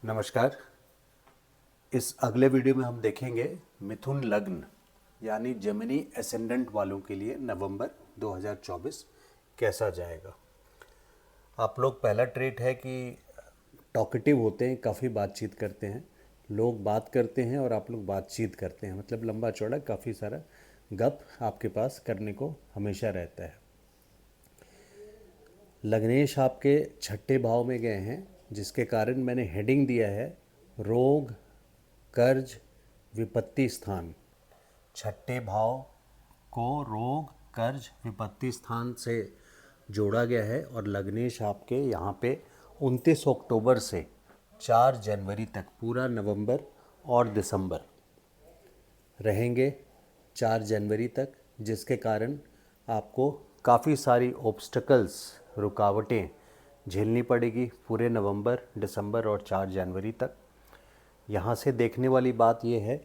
नमस्कार। इस अगले वीडियो में हम देखेंगे मिथुन लग्न यानी जेमिनी एसेंडेंट वालों के लिए नवंबर 2024 कैसा जाएगा। आप लोग पहला ट्रेट है कि टॉकेटिव होते हैं, काफ़ी बातचीत करते हैं। लोग बात करते हैं और आप लोग बातचीत करते हैं, मतलब लंबा चौड़ा काफ़ी सारा गप आपके पास करने को हमेशा रहता है। लग्नेश आपके छठे भाव में गए हैं, जिसके कारण मैंने हेडिंग दिया है रोग, कर्ज, विपत्ति स्थान। छठे भाव को रोग, कर्ज, विपत्ति स्थान से जोड़ा गया है और लग्नेश आपके यहाँ पे 29 अक्टूबर से 4 जनवरी तक पूरा नवंबर और दिसंबर रहेंगे, 4 जनवरी तक, जिसके कारण आपको काफ़ी सारी ऑब्स्टकल्स, रुकावटें झेलनी पड़ेगी पूरे नवंबर, दिसंबर और 4 जनवरी तक। यहाँ से देखने वाली बात यह है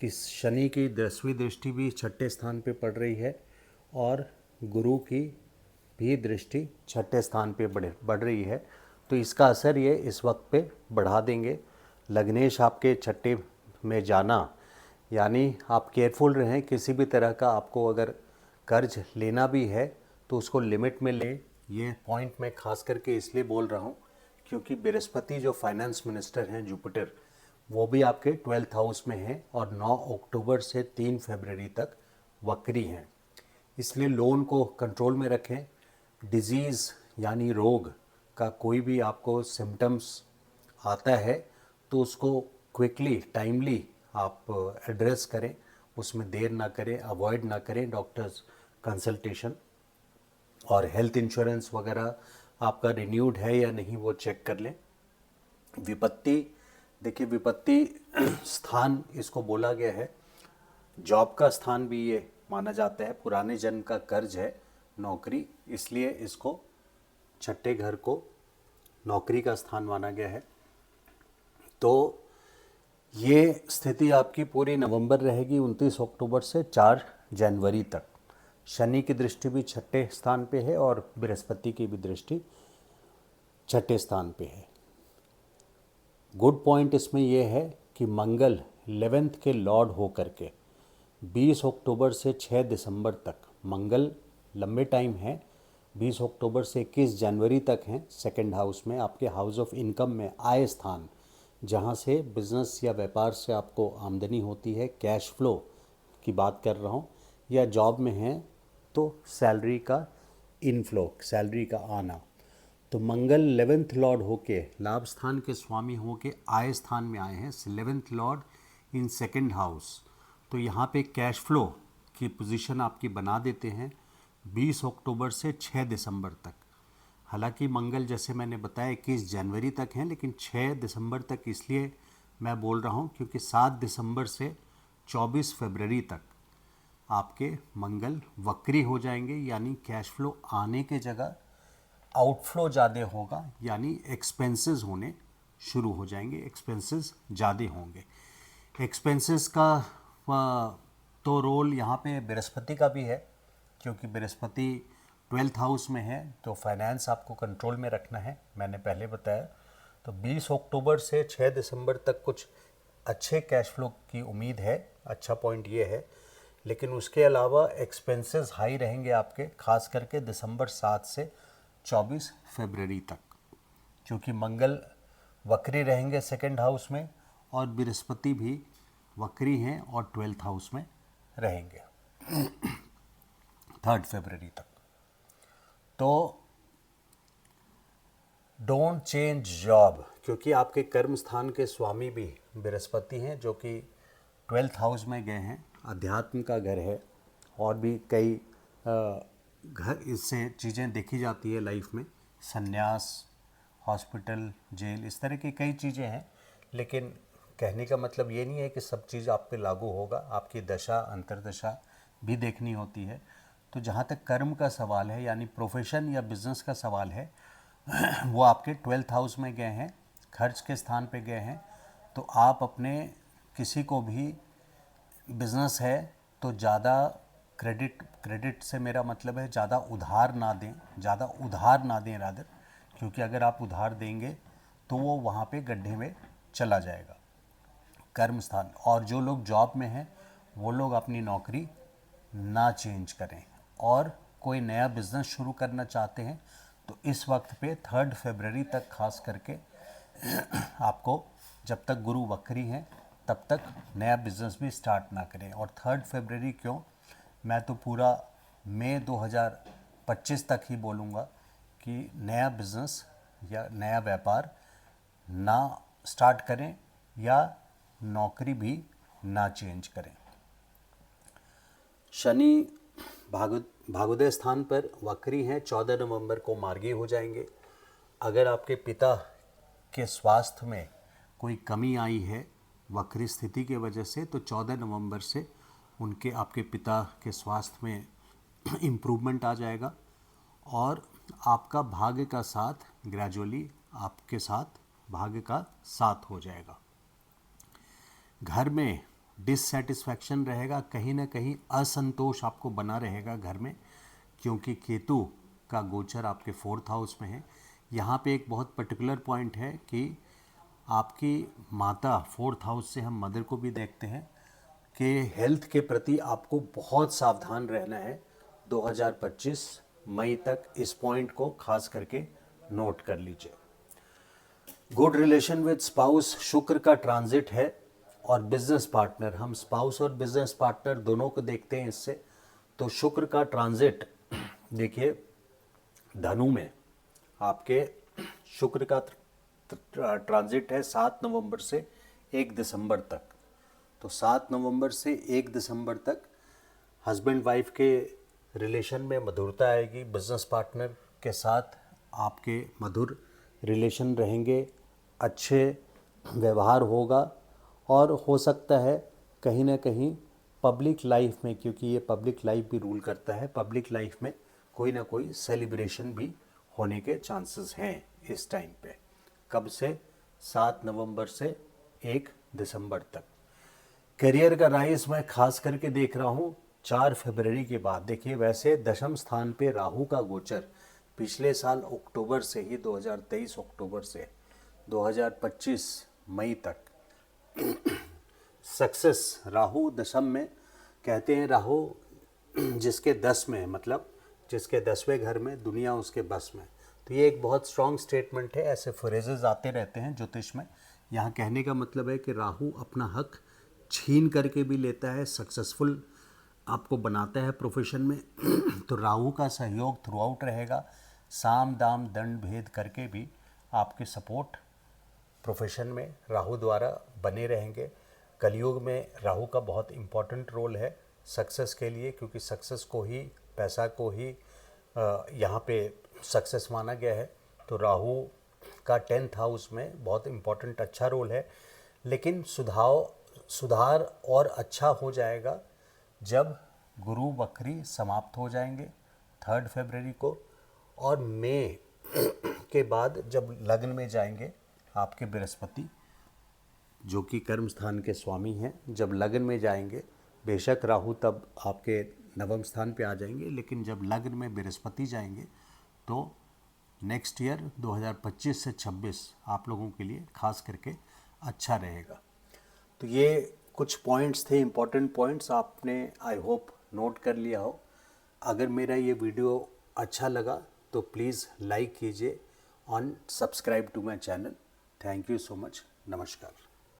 कि शनि की 10वीं दृष्टि भी छठे स्थान पे पड़ रही है और गुरु की भी दृष्टि छठे स्थान पे बढ़ रही है, तो इसका असर ये इस वक्त पे बढ़ा देंगे। लग्नेश आपके छठे में जाना यानी आप केयरफुल रहें, किसी भी तरह का आपको अगर कर्ज लेना भी है तो उसको लिमिट में लें। ये पॉइंट मैं खास करके इसलिए बोल रहा हूँ क्योंकि बृहस्पति जो फाइनेंस मिनिस्टर हैं, जुपिटर, वो भी आपके 12th हाउस में हैं और 9 अक्टूबर से 3 फरवरी तक वक्री हैं। इसलिए लोन को कंट्रोल में रखें। डिजीज़ यानी रोग का कोई भी आपको सिम्टम्स आता है तो उसको क्विकली, टाइमली आप एड्रेस करें, उसमें देर ना करें, अवॉइड ना करें डॉक्टर्स कंसल्टेशन। और हेल्थ इंश्योरेंस वगैरह आपका रिन्यूड है या नहीं वो चेक कर लें। विपत्ति, देखिए विपत्ति स्थान इसको बोला गया है, जॉब का स्थान भी ये माना जाता है, पुराने जन्म का कर्ज है नौकरी, इसलिए इसको छठे घर को नौकरी का स्थान माना गया है। तो ये स्थिति आपकी पूरी नवंबर रहेगी, 29 अक्टूबर से 4 जनवरी तक। शनि की दृष्टि भी छठे स्थान पे है और बृहस्पति की भी दृष्टि छठे स्थान पे है। गुड पॉइंट इसमें यह है कि मंगल 11th के लॉर्ड होकर के 20 अक्टूबर से 6 दिसंबर तक, मंगल लंबे टाइम है, 20 अक्टूबर से 21 जनवरी तक हैं सेकंड हाउस में, आपके हाउस ऑफ इनकम में, आय स्थान, जहां से बिजनेस या व्यापार से आपको आमदनी होती है, कैश फ्लो की बात कर रहा हूँ, या जॉब में हैं तो सैलरी का इनफ्लो, सैलरी का आना। तो मंगल 11th लॉर्ड होके, लाभ स्थान के स्वामी होके आय स्थान में आए हैं, 11th Lord in second house, तो यहाँ पे कैश फ्लो की पोजीशन आपकी बना देते हैं 20 अक्टूबर से 6 दिसंबर तक। हालांकि मंगल जैसे मैंने बताया 21 जनवरी तक हैं, लेकिन 6 दिसंबर तक इसलिए मैं बोल रहा हूँ क्योंकि 7 दिसंबर से 24 फरवरी तक आपके मंगल वक्री हो जाएंगे, यानी कैश फ्लो आने के जगह आउटफ्लो ज़्यादा होगा, यानी एक्सपेंसेस होने शुरू हो जाएंगे, एक्सपेंसेस ज़्यादा होंगे। एक्सपेंसेस का तो रोल यहाँ पे बृहस्पति का भी है, क्योंकि बृहस्पति 12th हाउस में है, तो फाइनेंस आपको कंट्रोल में रखना है, मैंने पहले बताया। तो 20 अक्टूबर से 6 दिसंबर तक कुछ अच्छे कैश फ्लो की उम्मीद है, अच्छा पॉइंट ये है। लेकिन उसके अलावा एक्सपेंसेस हाई रहेंगे आपके, खास करके दिसंबर 7 से 24 फरवरी तक, क्योंकि मंगल वक्री रहेंगे सेकंड हाउस में और बृहस्पति भी वक्री हैं और 12th हाउस में रहेंगे 3 फरवरी तक। तो डोंट चेंज जॉब, क्योंकि आपके कर्म स्थान के स्वामी भी बृहस्पति हैं, जो कि 12th हाउस में गए हैं, अध्यात्म का घर है, और भी कई घर इससे चीज़ें देखी जाती है लाइफ में, संन्यास, हॉस्पिटल, जेल, इस तरह की कई चीज़ें हैं। लेकिन कहने का मतलब ये नहीं है कि सब चीज़ आप पे लागू होगा, आपकी दशा अंतर्दशा भी देखनी होती है। तो जहाँ तक कर्म का सवाल है, यानी प्रोफेशन या बिजनेस का सवाल है, वो आपके 12th हाउस में गए हैं, खर्च के स्थान पे गए हैं। तो आप अपने किसी को भी, बिजनेस है तो ज़्यादा क्रेडिट से मेरा मतलब है ज़्यादा उधार ना दें, रादर, क्योंकि अगर आप उधार देंगे तो वो वहाँ पे गड्ढे में चला जाएगा कर्म स्थान। और जो लोग जॉब में हैं वो लोग अपनी नौकरी ना चेंज करें, और कोई नया बिजनेस शुरू करना चाहते हैं तो इस वक्त पे 3 फरवरी तक खास करके आपको, जब तक गुरु वक्री हैं तब तक नया बिजनेस भी स्टार्ट ना करें। और 3 फरवरी क्यों, मैं तो पूरा मई 2025 तक ही बोलूँगा कि नया बिजनेस या नया व्यापार ना स्टार्ट करें या नौकरी भी ना चेंज करें। शनि भागोदय स्थान पर वक्री हैं, 14 नवंबर को मार्गी हो जाएंगे। अगर आपके पिता के स्वास्थ्य में कोई कमी आई है वक्री स्थिति की वजह से, तो 14 नवंबर से उनके आपके पिता के स्वास्थ्य में इम्प्रूवमेंट आ जाएगा और आपका भाग्य का साथ ग्रेजुअली आपके साथ भाग्य का साथ हो जाएगा। घर में डिससेटिस्फैक्शन रहेगा, कहीं ना कहीं असंतोष आपको बना रहेगा घर में, क्योंकि केतु का गोचर आपके 4th हाउस में है। यहाँ पे एक बहुत पर्टिकुलर पॉइंट है कि आपकी माता, 4th हाउस से हम मदर को भी देखते हैं, कि हेल्थ के प्रति आपको बहुत सावधान रहना है 2025 मई तक। इस पॉइंट को खास करके नोट कर लीजिए। गुड रिलेशन विद स्पाउस, शुक्र का ट्रांजिट है, और बिजनेस पार्टनर, हम स्पाउस और बिजनेस पार्टनर दोनों को देखते हैं इससे। तो शुक्र का ट्रांजिट देखिए धनु में आपके शुक्र का ट्रांजिट है 7 नवंबर से 1 दिसंबर तक। तो 7 नवंबर से 1 दिसंबर तक हस्बैंड वाइफ के रिलेशन में मधुरता आएगी, बिजनेस पार्टनर के साथ आपके मधुर रिलेशन रहेंगे, अच्छे व्यवहार होगा, और हो सकता है कहीं ना कहीं पब्लिक लाइफ में, क्योंकि ये पब्लिक लाइफ भी रूल करता है, पब्लिक लाइफ में कोई ना कोई सेलिब्रेशन भी होने के चांसेस हैं इस टाइम पे। कब से? 7 नवंबर से 1 दिसंबर तक। करियर का राइज मैं खास करके देख रहा हूँ 4 फरवरी के बाद। देखिए वैसे दशम स्थान पे राहु का गोचर पिछले साल अक्टूबर से ही, 2023 अक्टूबर से 2025 मई तक सक्सेस, राहु दशम में, कहते हैं राहु जिसके 10 में, मतलब जिसके 10वें घर में, दुनिया उसके बस में। तो ये एक बहुत स्ट्रॉन्ग स्टेटमेंट है। ऐसे फ्रेजेस आते रहते हैं ज्योतिष में। यहाँ कहने का मतलब है कि राहु अपना हक छीन करके भी लेता है, सक्सेसफुल आपको बनाता है प्रोफेशन में। तो राहु का सहयोग थ्रू आउट रहेगा, साम दाम दंड भेद करके भी आपके सपोर्ट प्रोफेशन में राहु द्वारा बने रहेंगे। कलयुग में राहु का बहुत इम्पॉर्टेंट रोल है सक्सेस के लिए, क्योंकि सक्सेस को ही, पैसा को ही यहाँ पे सक्सेस माना गया है। तो राहु का 10th हाउस में बहुत इम्पॉर्टेंट अच्छा रोल है। लेकिन सुधार और अच्छा हो जाएगा जब गुरु वक्री समाप्त हो जाएंगे 3 फरवरी को, और मई के बाद जब लग्न में जाएंगे आपके बृहस्पति, जो कि कर्म स्थान के स्वामी हैं, जब लग्न में जाएंगे, बेशक राहु तब आपके नवम स्थान पे आ जाएंगे, लेकिन जब लग्न में बृहस्पति जाएंगे तो नेक्स्ट ईयर 2025 से 26 आप लोगों के लिए खास करके अच्छा रहेगा। तो ये कुछ पॉइंट्स थे, इम्पॉर्टेंट पॉइंट्स, आपने आई होप नोट कर लिया हो। अगर मेरा ये वीडियो अच्छा लगा तो प्लीज़ लाइक कीजिए और subscribe to my channel. Thank you so much. नमस्कार।